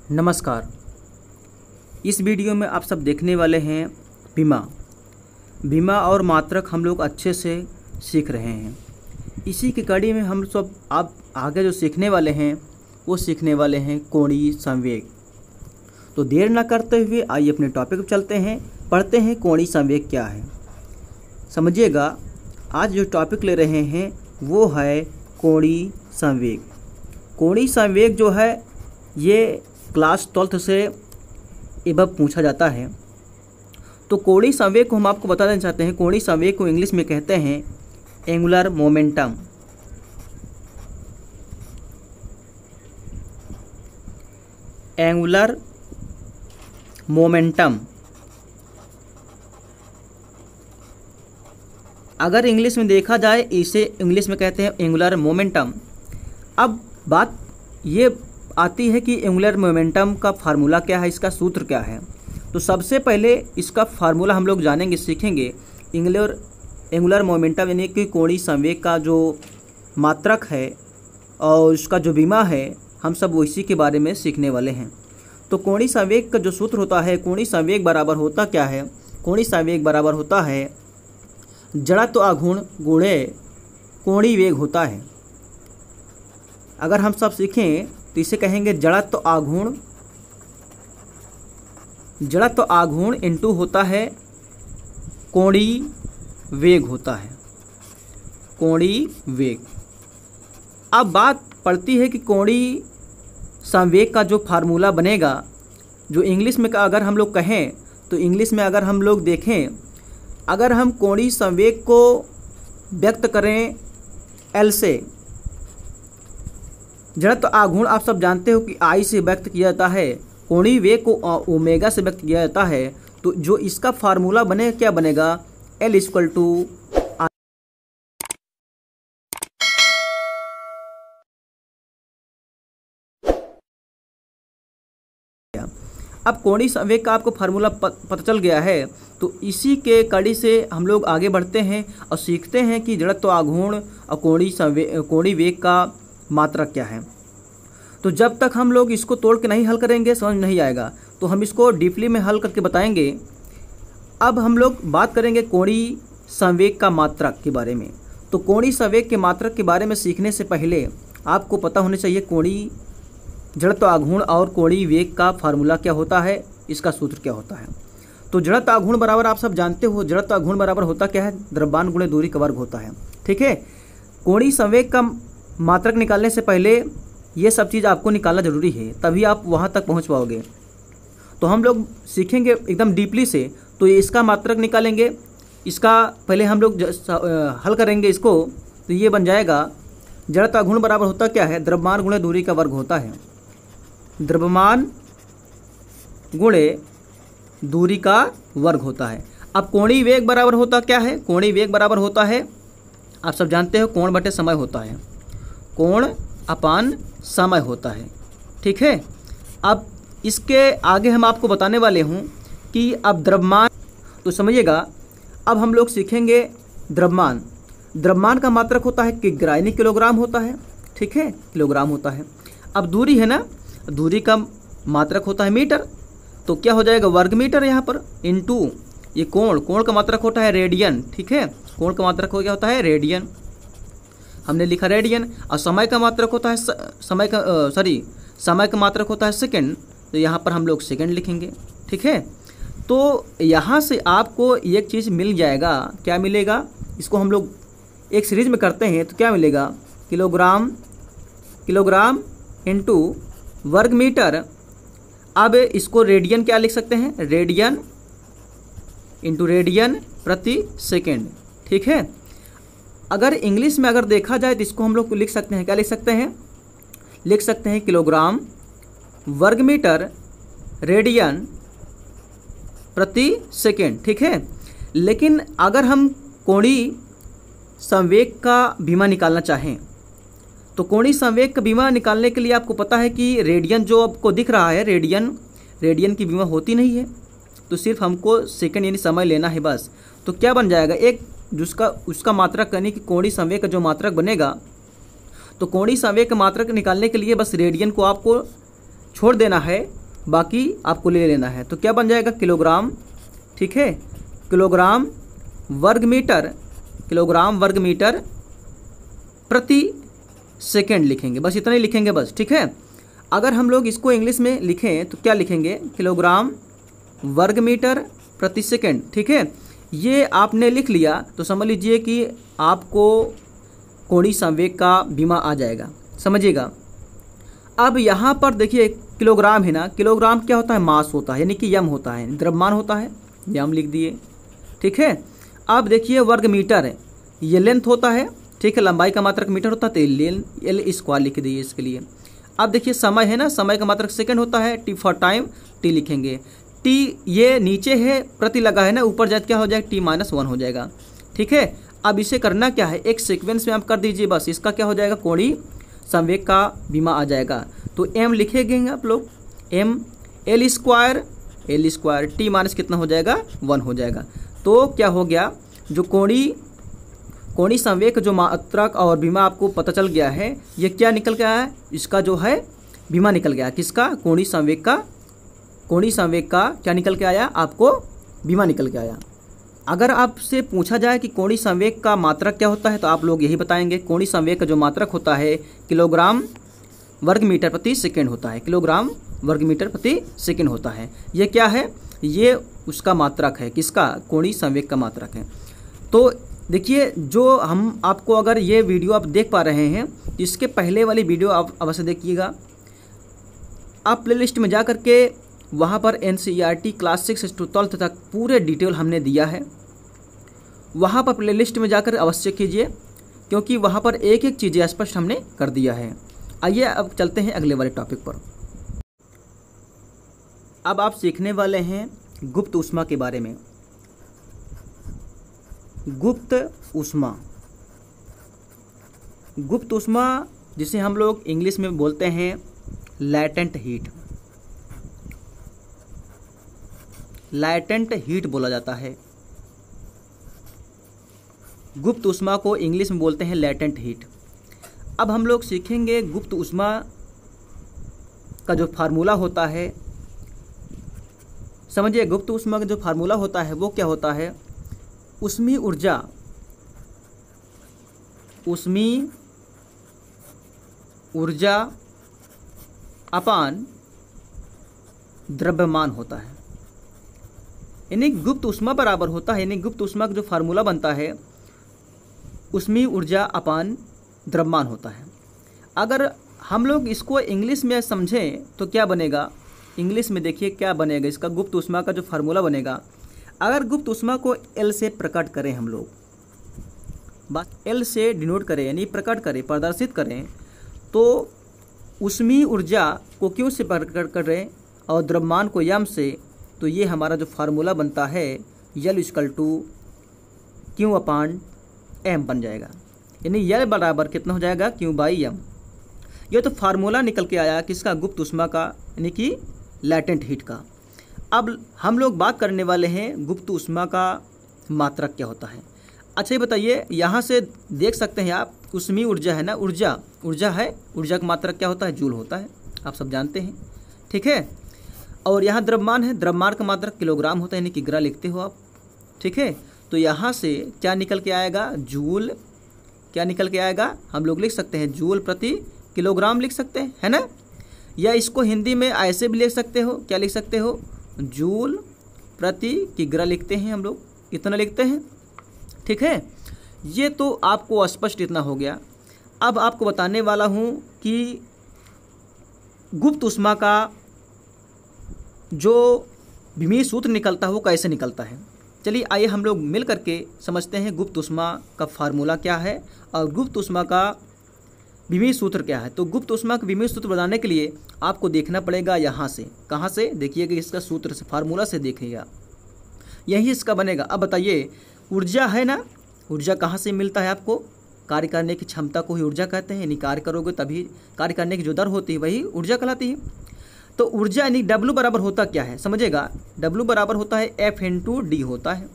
नमस्कार। इस वीडियो में आप सब देखने वाले हैं बीमा और मात्रक हम लोग अच्छे से सीख रहे हैं। इसी की कड़ी में हम सब आप आगे जो सीखने वाले हैं वो सीखने वाले हैं कोणीय संवेग। तो देर ना करते हुए आइए अपने टॉपिक पर चलते हैं, पढ़ते हैं कोणीय संवेग क्या है। समझिएगा, आज जो टॉपिक ले रहे हैं वो है कोणीय संवेग। कोणीय संवेग जो है ये क्लास 12 से एबव पूछा जाता है। तो कोणीय संवेग को हम आपको बता देना चाहते हैं। कोणीय संवेग को इंग्लिश में कहते हैं एंगुलर मोमेंटम। एंगुलर मोमेंटम अगर इंग्लिश में देखा जाए, इसे इंग्लिश में कहते हैं एंगुलर मोमेंटम। अब बात ये आती है कि एंगुलर मोमेंटम का फार्मूला क्या है, इसका सूत्र क्या है। तो सबसे पहले इसका फार्मूला हम लोग जानेंगे, सीखेंगे। एंगुलर मोमेंटम यानी कि कोणीय संवेग का जो मात्रक है और उसका जो बीमा है, हम सब इसी के बारे में सीखने वाले हैं। तो कोणीय संवेग का जो सूत्र होता है, कोणीय संवेग बराबर होता क्या है? कोणीय संवेग बराबर होता है जड़त्व आघूर्ण गुणे कोणीय वेग होता है। अगर हम सब सीखें तो इसे कहेंगे जड़त्व आघूर्ण इंटू होता है कोणीय वेग होता है, कोणीय वेग। अब बात पड़ती है कि कोणीय संवेग का जो फार्मूला बनेगा, जो इंग्लिश में अगर हम लोग कहें तो इंग्लिश में अगर हम लोग देखें, अगर हम कोणीय संवेग को व्यक्त करें एल से, जड़त्व आघूर्ण आप सब जानते हो कि आई से व्यक्त किया जाता है, कोणीय वेग को ओमेगा से व्यक्त किया जाता है। तो जो इसका फार्मूला बने क्या बनेगा? L इक्वल टू अब कोणीय संवेग का आपको फार्मूला पता चल गया है। तो इसी के कड़ी से हम लोग आगे बढ़ते हैं और सीखते हैं कि जड़त्व आघूर्ण और कोणीय वेग का मात्रक क्या है। तो जब तक हम लोग इसको तोड़ के नहीं हल करेंगे समझ नहीं आएगा, तो हम इसको डीपली में हल करके बताएंगे। अब हम लोग बात करेंगे कोणीय संवेग का मात्रक के बारे में। तो कोणीय संवेग के मात्रक के बारे में सीखने से पहले आपको पता होना चाहिए कोणीय जड़त्व आघूर्ण और कोणीय वेग का फार्मूला क्या होता है, इसका सूत्र क्या होता है। तो जड़त्व आघूर्ण बराबर आप सब जानते हो, जड़त्व आघूर्ण बराबर होता क्या है? द्रव्यमान गुणे दूरी का वर्ग होता है। ठीक है। कोणीय संवेग का मात्रक निकालने से पहले ये सब चीज़ आपको निकालना जरूरी है, तभी आप वहाँ तक पहुँच पाओगे। तो हम लोग सीखेंगे एकदम डीपली से। तो इसका मात्रक निकालेंगे, इसका पहले हम लोग हल करेंगे इसको। तो ये बन जाएगा जड़त्व आघूर्ण बराबर होता क्या है? द्रव्यमान गुणे दूरी का वर्ग होता है। द्रव्यमान गुणे दूरी का वर्ग होता है। अब कोणीय वेग बराबर होता क्या है? कोणीय वेग बराबर होता है, आप सब जानते हो, कोण बटे समय होता है। कोण अपान समय होता है। ठीक है। अब इसके आगे हम आपको बताने वाले हूँ कि अब द्रव्यमान, तो समझिएगा। अब हम लोग सीखेंगे द्रव्यमान का मात्रक होता है किग्रा यानी किलोग्राम होता है। ठीक है, किलोग्राम होता है। अब दूरी है ना, दूरी का मात्रक होता है मीटर। तो क्या हो जाएगा? वर्ग मीटर यहाँ पर इंटू ये कोण का मात्रक होता है रेडियन। ठीक है, कोण का मात्रक हो क्या होता है? रेडियन। हमने लिखा रेडियन। और समय का मात्रक होता है समय का मात्रक होता है सेकंड। तो यहाँ पर हम लोग सेकंड लिखेंगे। ठीक है। तो यहाँ से आपको एक चीज़ मिल जाएगा। क्या मिलेगा? इसको हम लोग एक सीरीज में करते हैं तो क्या मिलेगा? किलोग्राम इंटू वर्ग मीटर। अब इसको रेडियन क्या लिख सकते हैं? रेडियन इंटू रेडियन प्रति सेकेंड। ठीक है। अगर इंग्लिश में अगर देखा जाए तो इसको हम लोग लिख सकते हैं, क्या लिख सकते हैं? लिख सकते हैं किलोग्राम वर्ग मीटर रेडियन प्रति सेकेंड। ठीक है। लेकिन अगर हम कोणीय संवेग का बीमा निकालना चाहें तो कोणीय संवेग का बीमा निकालने के लिए आपको पता है कि रेडियन जो आपको दिख रहा है, रेडियन की बीमा होती नहीं है। तो सिर्फ हमको सेकंड यानी समय लेना है बस। तो क्या बन जाएगा? एक जिसका उसका मात्रक यानी कि कोणीय संवेग का जो मात्रक बनेगा, तो कोणीय संवेग का मात्रक निकालने के लिए बस रेडियन को आपको छोड़ देना है बाकी आपको ले लेना है। तो क्या बन जाएगा किलोग्राम, ठीक है, किलोग्राम वर्ग मीटर, किलोग्राम वर्ग मीटर प्रति सेकंड लिखेंगे, बस इतना ही लिखेंगे बस, ठीक है। अगर हम लोग इसको इंग्लिश में लिखें तो क्या लिखेंगे, किलोग्राम वर्ग मीटर प्रति सेकंड, ठीक है। ये आपने लिख लिया तो समझ लीजिए कि आपको कोणीय संवेग का बीमा आ जाएगा, समझिएगा। अब यहाँ पर देखिए किलोग्राम है ना, किलोग्राम क्या होता है, मास होता है, यानी कि यम होता है, द्रव्यमान होता है, यम लिख दिए, ठीक है। अब देखिए वर्ग मीटर है, ये लेंथ होता है, ठीक है, लंबाई का मात्रक मीटर होता है, तो एल स्क्वायर लिख दिए इसके लिए। अब देखिए समय है ना, समय का मात्रक सेकंड होता है, टी फॉर टाइम, टी लिखेंगे। टी ये नीचे है, प्रति लगा है ना, ऊपर जाए क्या हो जाएगा, t-1 हो जाएगा, ठीक है। अब इसे करना क्या है, एक सीक्वेंस में आप कर दीजिए, बस इसका क्या हो जाएगा, कोणीय संवेग का बीमा आ जाएगा। तो m लिखेंगे आप लोग, m एल स्क्वायर t- कितना हो जाएगा, 1 हो जाएगा। तो क्या हो गया, जो कोणीय संवेग का जो मात्रक और बीमा आपको पता चल गया है, ये क्या निकल के आया है, इसका जो है बीमा निकल गया, किसका, कोणीय संवेग का, कोणीय संवेग का क्या निकल के आया, आपको बीमा निकल के आया। अगर आपसे पूछा जाए कि कोणीय संवेग का मात्रक क्या होता है, तो आप लोग यही बताएंगे, कोणीय संवेग का जो मात्रक होता है किलोग्राम वर्ग मीटर प्रति सेकंड होता है, किलोग्राम वर्ग मीटर प्रति सेकंड होता है। ये क्या है, ये उसका मात्रक है, किसका, कोणीय संवेग का मात्रक है। तो देखिए, जो हम आपको, अगर ये वीडियो आप देख पा रहे हैं, इसके पहले वाली वीडियो आप अवश्य देखिएगा। आप प्लेलिस्ट में जा कर के वहाँ पर NCERT क्लास 6 से 12th तक पूरे डिटेल हमने दिया है, वहाँ पर प्लेलिस्ट में जाकर अवश्य कीजिए, क्योंकि वहाँ पर एक एक चीज़ें स्पष्ट हमने कर दिया है। आइए अब चलते हैं अगले वाले टॉपिक पर। अब आप सीखने वाले हैं गुप्त ऊष्मा के बारे में। गुप्त ऊष्मा, गुप्त ऊष्मा जिसे हम लोग इंग्लिश में बोलते हैं लैटेंट हीट, लैटेंट हीट बोला जाता है। गुप्त ऊष्मा को इंग्लिश में बोलते हैं लैटेंट हीट। अब हम लोग सीखेंगे गुप्त ऊष्मा का जो फार्मूला होता है, समझिए गुप्त ऊष्मा का जो फार्मूला होता है वो क्या होता है, ऊष्मीय ऊर्जा, ऊष्मीय ऊर्जा अपान द्रव्यमान होता है, यानी गुप्त ऊष्मा बराबर होता है, यानी गुप्त ऊष्मा का जो फार्मूला बनता है ऊष्मीय ऊर्जा अपान द्रव्यमान होता है। अगर हम लोग इसको इंग्लिश में समझें तो क्या बनेगा, इंग्लिश में देखिए क्या बनेगा, इसका गुप्त ऊष्मा का जो फार्मूला बनेगा, अगर गुप्त ऊष्मा को L से प्रकट करें, हम लोग बस L से डिनोट करें, यानी प्रकट करें, प्रदर्शित करें, तो ऊष्मीय ऊर्जा को क्यों से प्रकट करें और द्रव्यमान को यम से, तो ये हमारा जो फार्मूला बनता है L = Q/M बन जाएगा, यानी L बराबर कितना हो जाएगा, Q/M। ये तो फार्मूला निकल के आया किसका, गुप्त ऊष्मा का, यानी कि लैटेंट हीट का। अब हम लोग बात करने वाले हैं गुप्त ऊष्मा का मात्रक क्या होता है। अच्छा ये बताइए, यहाँ से देख सकते हैं आप, ऊष्मीय ऊर्जा है ना, ऊर्जा है, ऊर्जा का मात्रक क्या होता है, जूल होता है, आप सब जानते हैं, ठीक है। और यहाँ द्रव्यमान है, द्रव्यमान का मात्रक किलोग्राम होता है, यानी कि ग्रा लिखते हो आप, ठीक है। तो यहाँ से क्या निकल के आएगा, जूल, क्या निकल के आएगा, हम लोग लिख सकते हैं जूल प्रति किलोग्राम लिख सकते हैं, है ना। या इसको हिंदी में ऐसे भी लिख सकते हो, क्या लिख सकते हो, जूल प्रति किग्रा लिखते हैं हम लोग, इतना लिखते हैं, ठीक है। ये तो आपको स्पष्ट इतना हो गया। अब आपको बताने वाला हूँ कि गुप्त ऊष्मा का जो विमीय सूत्र निकलता है वो कैसे निकलता है। चलिए आइए हम लोग मिल करके समझते हैं गुप्त ऊष्मा का फार्मूला क्या है और गुप्त ऊष्मा का विमीय सूत्र क्या है। तो गुप्त ऊष्मा का विमीय सूत्र बनाने के लिए आपको देखना पड़ेगा यहाँ से, कहाँ से देखिएगा, इसका सूत्र से, फार्मूला से देखिएगा, यही इसका बनेगा। अब बताइए, ऊर्जा है ना, ऊर्जा कहाँ से मिलता है आपको, कार्य करने की क्षमता को ही ऊर्जा कहते हैं, यानी कार्य करोगे तभी कार्य करने की जो दर होती है वही ऊर्जा कहलाती है। तो ऊर्जा यानी W बराबर होता क्या है, समझेगा, W बराबर होता है F/d होता है।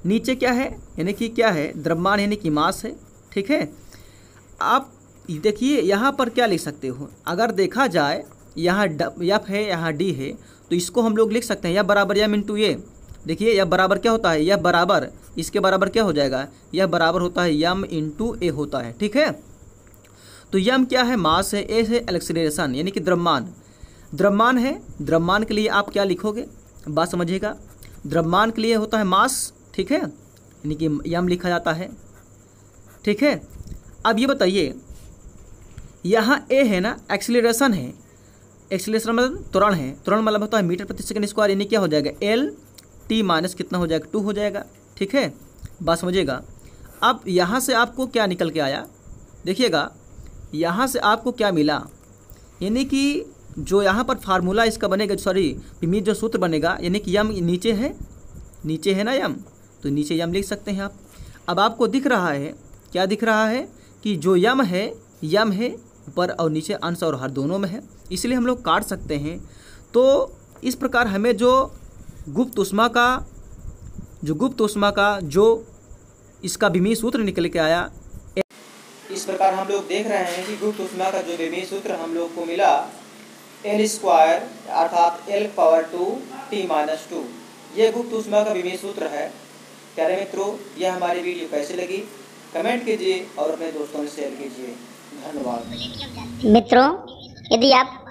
नीचे क्या है, यानी कि क्या है, द्रव्यमान यानी कि मास है, ठीक है। आप देखिए यहाँ पर क्या लिख सकते हो, अगर देखा जाए यहाँ एफ है, यहाँ डी है, तो इसको हम लोग लिख सकते हैं एफ बराबर एम इंटू ए। देखिए एफ बराबर क्या होता है, एफ बराबर इसके बराबर क्या हो जाएगा, एफ बराबर होता है एम इंटू ए होता है, ठीक है। तो एम क्या है, मास है, ए है एक्सेलरेशन यानी कि द्रव्यमान। द्रव्यमान है, द्रव्यमान के लिए आप क्या लिखोगे, बात समझिएगा। द्रव्यमान के लिए होता है मास, ठीक है, यानी कि एम लिखा जाता है, ठीक है। अब ये बताइए यहाँ ए है ना, एक्सेलरेशन है, एक्सेलरेशन मतलब त्वरण है, त्वरण मतलब होता है मीटर प्रति सेकंड स्क्वायर, यानी क्या हो जाएगा एल टी माइनस कितना हो जाएगा 2 हो जाएगा, ठीक है, बात समझिएगा। अब यहाँ से आपको क्या निकल के आया, देखिएगा यहाँ से आपको क्या मिला, यानी कि जो यहाँ पर फार्मूला इसका बनेगा, सॉरी विमीय जो सूत्र बनेगा, यानी कि यम नीचे है, नीचे है ना यम, तो नीचे यम लिख सकते हैं आप। अब आपको दिख रहा है, क्या दिख रहा है कि जो यम है ऊपर और नीचे अंश और हर दोनों में है, इसलिए हम लोग काट सकते हैं। तो इस प्रकार हमें जो गुप्त ऊष्मा का जो इसका विमीय सूत्र निकल के आया, इस प्रकार हम लोग देख रहे हैं कि गुप्त ऊष्मा का जो विमीय सूत्र हम लोग को मिला एल स्क्वायर अर्थात L पावर 2 T-2, ये गुप्त ऊष्मा का विमीय सूत्र है। प्यारे मित्रों, यह हमारी वीडियो कैसी लगी कमेंट कीजिए और अपने दोस्तों में शेयर कीजिए। धन्यवाद। मित्रों, यदि आप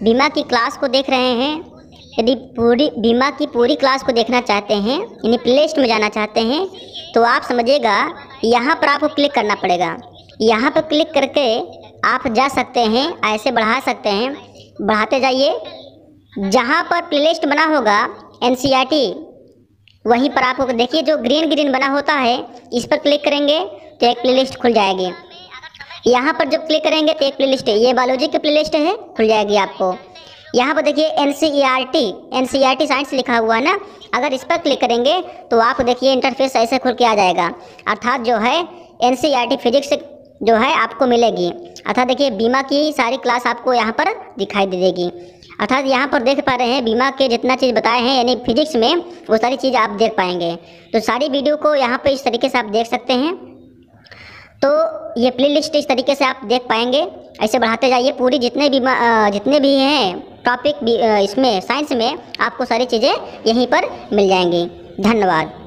बीमा की क्लास को देख रहे हैं, यदि बीमा की पूरी क्लास को देखना चाहते हैं, यानी प्लेलिस्ट में जाना चाहते हैं, तो आप समझिएगा यहाँ पर आपको क्लिक करना पड़ेगा। यहाँ पर क्लिक करके आप जा सकते हैं, ऐसे बढ़ा सकते हैं, बढ़ाते जाइए। जहाँ पर प्लेलिस्ट बना होगा NCERT, वहीं पर आपको देखिए जो ग्रीन बना होता है, इस पर क्लिक करेंगे तो एक प्लेलिस्ट खुल जाएगी। यहाँ पर जब क्लिक करेंगे तो एक प्लेलिस्ट है, ये बायोलॉजी की प्लेलिस्ट है, खुल जाएगी आपको। यहाँ पर देखिए NCERT साइंस लिखा हुआ है ना, अगर इस पर क्लिक करेंगे तो आप देखिए इंटरफेस ऐसे खुल के आ जाएगा, अर्थात जो है NCERT फिजिक्स जो है आपको मिलेगी। अर्थात देखिए बीमा की सारी क्लास आपको यहाँ पर दिखाई दे देगी। अर्थात यहाँ पर देख पा रहे हैं बीमा के जितना चीज़ बताए हैं, यानी फिजिक्स में वो सारी चीज़ आप देख पाएंगे। तो सारी वीडियो को यहाँ पर इस तरीके से आप देख सकते हैं। तो ये प्लेलिस्ट इस तरीके से आप देख पाएंगे। ऐसे बढ़ाते जाइए, पूरी जितने भी हैं टॉपिक इसमें साइंस में आपको सारी चीज़ें यहीं पर मिल जाएंगी। धन्यवाद।